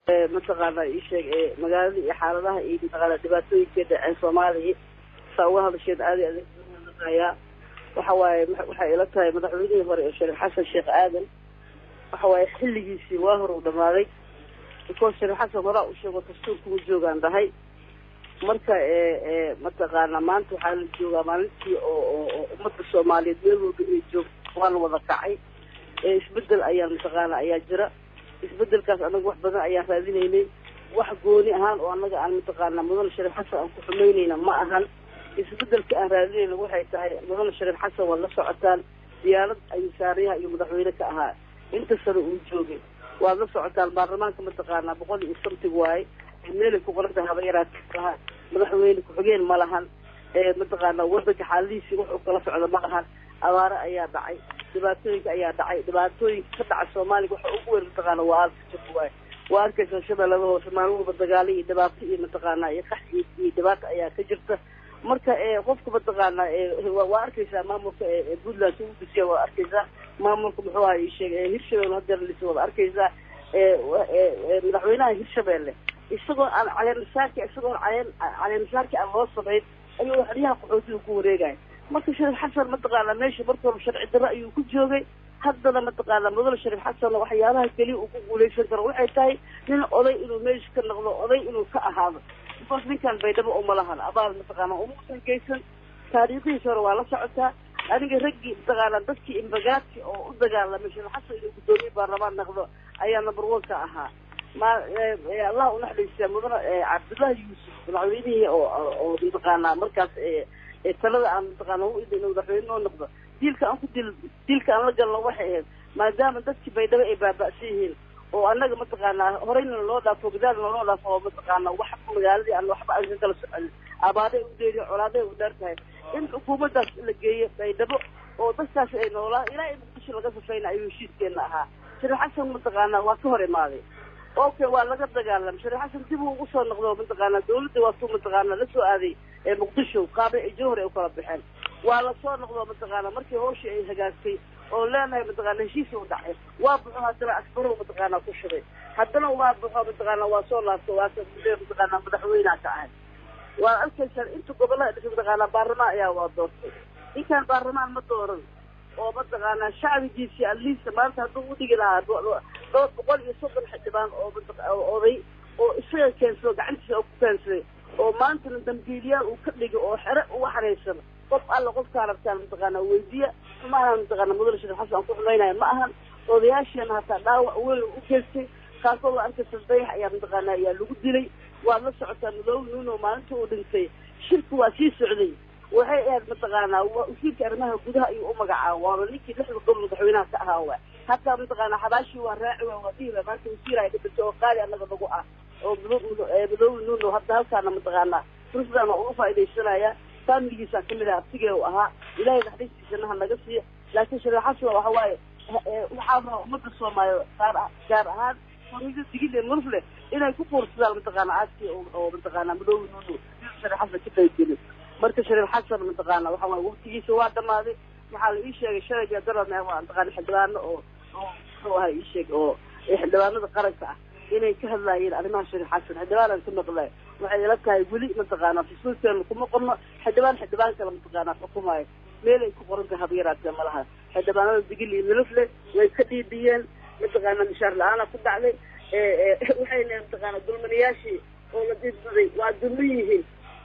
mataqaana ii sheeg magaalada iyo xaaladaha iyo mataqaana dhibaatooyinkeeda ee Soomaaliya sawaaha hadasheed aad iyo aad waxa waaye waxay ila tahay madaxweynihii hore Sheekh Xasan Sheekh Aadan waxa waaye xilligiisii waa hor u dhamaaday because Sheekh Xasan hore u sheego dastuurku uu joogan dahay marka mataqaana maanta waxa la joogaa maalintii oo ummadda Soomaaliyeed meel walba ay joogto waan wada kacay isbedel ayaa mataqaana ayaa jira isbedelkaas anagu wax badan ayaan raadinaynay wax gooni ahaan oo anaga aan mataqaana mudan Sheekh Xasan aan ku xumeynayna ma ahan isbedelka aan raadinayna waxay tahay mudan Sheekh Xasan wala socotaan diyaarad ay saariyaha iyo madaxweyne ka ahaa inta sano uu joogay waa la socotaan baarlamaanka mataqaana 150 waay meel ku qoranta haba yaraatay madaxweyne ku xigeen ma lahan mataqaana wadanka xaaladiisa wuxuu kala socdo ma lahan abaara ayaa dhacay dhibaatooyinka ayaa dhacay dhibaatooyinka ka dhaca Soomaaliya waxa ugu weyn mataqaana waa alka waa arka shabeellada hoose maalmo dagaal iyo dhibaato iyo mataqaana iyo qax iyo dhibaato ayaa ka jirta marka qofka mataqaana waa arkaysaa maamulka Puntland uu dhisay waa arkaysaa maamulka muxuu ahaa sheegay Hirshabeelle hadda la soo arkaysaa madaxweynaha Hirshabeelle isagoo aan caleen saarki aan loo sameyn ayuu xiriyaha qaxootiga ku wareegay marka Sheekh Xasan mataqaana meesha markuu sharci darro ayuu ku joogay haddana mataqaana mudan Sheekh Xasan waxyaabaha kaliya uu ku guuleysan karo waxay tahay nin oday inuu meesha ka noqdo oday inuu ka ahaado because ninkan baydhabo uma lahan abaal mataqaana uma geysan taariikhiisa hore waa la socotaa aniga raggii mataqaana dadkii imbagaadki oo u dagaalamay Sheekh Xasan inuu gudoomiye baarlamaan noqdo ayaa number 1 ka ahaa ما الله ونحن يسمونه عبد الله يوسف العويني أو متقانا مركز ثلاثة عن متقانا هو إذا نودحينه نقطة تلك أنا لقى الله واحد ما دام تسكي بيدوا بأسيهن وأنا متقانا هرين الله ده فقدان الله ده فهو متقانا واحد من هذه أنا واحد أجل كلا سؤال أبادة وديري علاده ودرتها إن حكومة ده اللي جاية بيدوا وبس إنه لا إلى إن مش لقى فينا أي شيء كناها شرح حسن متقانا وكهر ماضي أوكي والله قد قال شرح حسن تبوا وصل نقضوا متقانا دولة وصل متقانا لسه هذه مقدشوا قابل جوهري وقرب بحال والله صار نقضوا متقانا مركي هو شيء هجاسي ولا ما متقانا شيء سوى دحين وابحوا هذا أكبروا متقانا كشري حتى لو ما بحوا متقانا وصل لا سواك متقانا مدحوينا كأهل والكسر أنتوا قبل لا متقانا برما يا وضوطي إن كان برما مطورن ومتقانا شعب جيسي اللي سمعت هذا ودينا دور بقول يصدر حجبان أو ذي وإسرائيل كان سوق عنده أو كان سوي وما أنت الدمبيليا وكذلك أو حرق وحريصنا قف الله قف كان متقانا ويزيا ما هم متقانا مدرس Sheekh Xasan ku xumeynay ma ahan odayaashana hata dhaawac weyn u geystay kaasoo arka saddex ayaa mtaqaana ayaa lagu dilay waa la socota Madaxweynuhu maalinta uu dhintay shirku waa sii socday waxay aad mtaqaana wasiirka arrimaha gudaha iyo u magacaabay waa ninkii lixda gobol madaxweynaha ka ahaa hatta mtaqaana xabaashi waa raaci waa wadiira maanta wasiiray dhibto qaali anaga lagu ah oo Madaxweynuhu hadda halkaana mtaqaana fursadan uu faa'iideysanaya familigiisa kamid ah abtigeeyo ahaa ilaahay dhaxdiisana naga siiyo laakiin Sheekh Xasan waxa waaye waxaa umada Soomaaliyeed gaar ahaan fariido digile murfle inay ku qoorsadaan mtaqaana aadkii oo mtaqaana Madaxweynuhu Sheekh Xasan ka qaybgelay marka Sheekh Xasan mtaqaana waxa waaye waqtigiisa waa dhamaaday waxa la ii sheegay shalay darana waa mtaqaana xildhibaan oo waxa ii sheegay oo xildhibaanada qaranka ah inay ka hadlayeen arrimaha Sheekh Xasan xildhibaan ka maqlay waxay la tahay wali mtaqaana fisuulkan kuma qorno xildhibaan kala mtaqaana xukuumay meel ay ku qoran tahay habyaraadka malaha xildhibaanada digili milifle way ka dhiibiyeen mtaqaana mishaar la'aana ku dhacday waxayna mtaqaana dulmanayaashii oo la diiday waa dulmiyihiin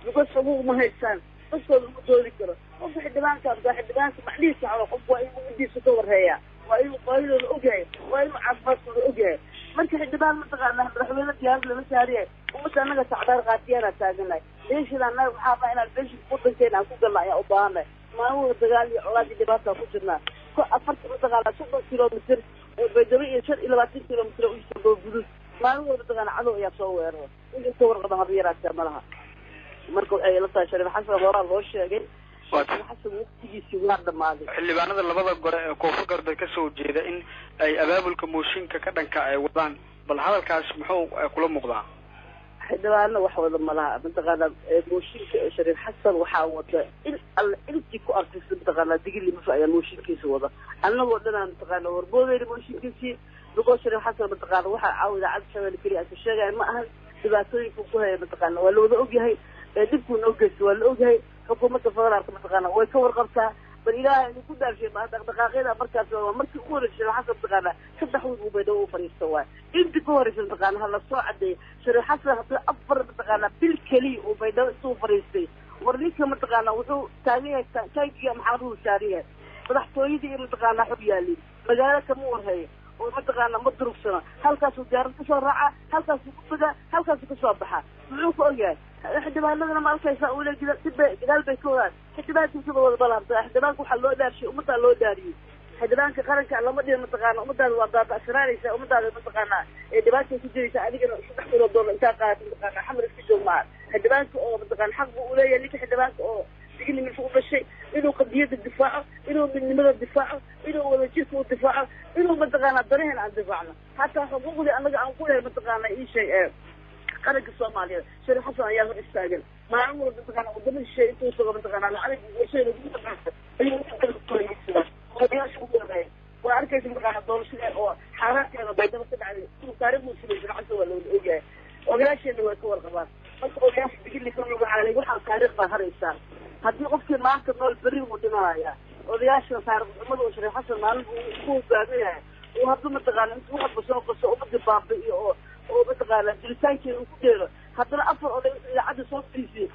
uga sabab ma haysan dadkooda u dooli karo qofka xildhibaanka macnihiisa waxa qof waa inuu udiiso ka warheeya waa inuu qoyadooda ogyahay waa inuu caafimaadkooda ogyahay marka xildhibaan mtaqaana madaxweyne diyaar lama saariye umada anaga tacdaar qaatiyana taaganay deeshadana waxa baa inaan deesh ku dhanteena ku galnaa ayaa u baahanay maamuhu dagaal iyo colaad dhibaato ku jirnaa ko 40 mtaqaana 30 kilomitir beedaba iyo 20 kilomitir u soo gudub maamuhu mtaqaana cadow ayaa soo weeraro inta warqada habyaraadka malaha marka ay la tahay Sheekh Xasan hore loo sheegay xasan waqtigiisii waa dhamaaday xildhibaanada labada gore ee koonfur galbeed ka soo jeeda in ay abaabulka mooshinka ka dhanka ay wadaan bal hadalkaas muxuu kula muuqdaa xildhibaano wax wada malaha mtaqaana mooshinka Sheekh Xasan waxa wada in intii ku artay mtaqaana digili ma faa mooshinkiisa wada annagoo dhanaan mtaqaana warboodeena mooshinkiisa بقول شريف حسن متقان وحا عاود عاد شغل كريا الشيء ما أهل دباتوي كوكوها متقان ولا وذا أوجهي دبكون أوجس ولا أوجهي حكومة الفضل متقان ويكور قرصها بالإله إنه كل شيء ما دقائقنا مركز مركز كورة شريف حسن متقان كدحوا وبيدوا فريستوا أنت كورة في متقان هلا الصاع دي شريف حسن أفر متقان بالكلي وبيدوا سو فريستي ورنيك متقان وحو تانية تانية محارو تانية madaxtooyadii iyo mataqaanaa xog yaali magaalo kama warhayo oo mataqaanaa ma durugsana halkaasuu diyaarad kasoo raaca halkaasuu ku badaa halkaasuu kasoo baxa muxuu ku ogyahay xildhibaanadana ma arkaysaa ula gadaal bay ka wadaan xildhibaankiisaba wada balaabta xildhibaanka waxaa loo dhaarshay ummaddaa loo dhaariyey xildhibaanka qaranka lama dhihin mataqaana ummadaada waa daabasiraanaysa ummadaada mataqaanaa ee dhibaatay ku jiraysa adigana $3,000 intaa qaadata mataqaanaa xamar iska joog maaha xildhibaanka oo mataqaana xaq buu uleeyahay ninka xildhibaanka oo digni min fuq bashay inuu qadiyada difaaco inuu midnimada difaaco inuu wadajirka u difaaco inuu mataqaanaa dareen aan difaacno hataa xuquuqdii anaga aan ku leeyahay mataqaanaa ii sheeg qaranka Soomaaliyeed Shariif Xasan ayaa hor istaagan maalin walba mataqaanaa wadada shay intuu soo mataqaanaa lacag warshada ugu taqaanaa ayuu waa arkaysa mataqaanaa doorashada oo xaaraanteeda baydaba ka dhacday taariikh muslim Shariif waa loo ogyahay ogaasheena way ka warqabaan marka ogaasha digli ka lagu caalay waxa taariikh baa haraysa haddii qofkii maanta nool beri uu dhimanaya odayaasha taariikhnimada oo Shariif Xasan maalin uu ku hogaaminayo oo hadduu mataqaanaa intuu waxba soo qaso ummadda baabi'iyo oo mataqaanaa jiritaankeeda uu ku dheero haddana afar oday idaacadda soo fariisiyey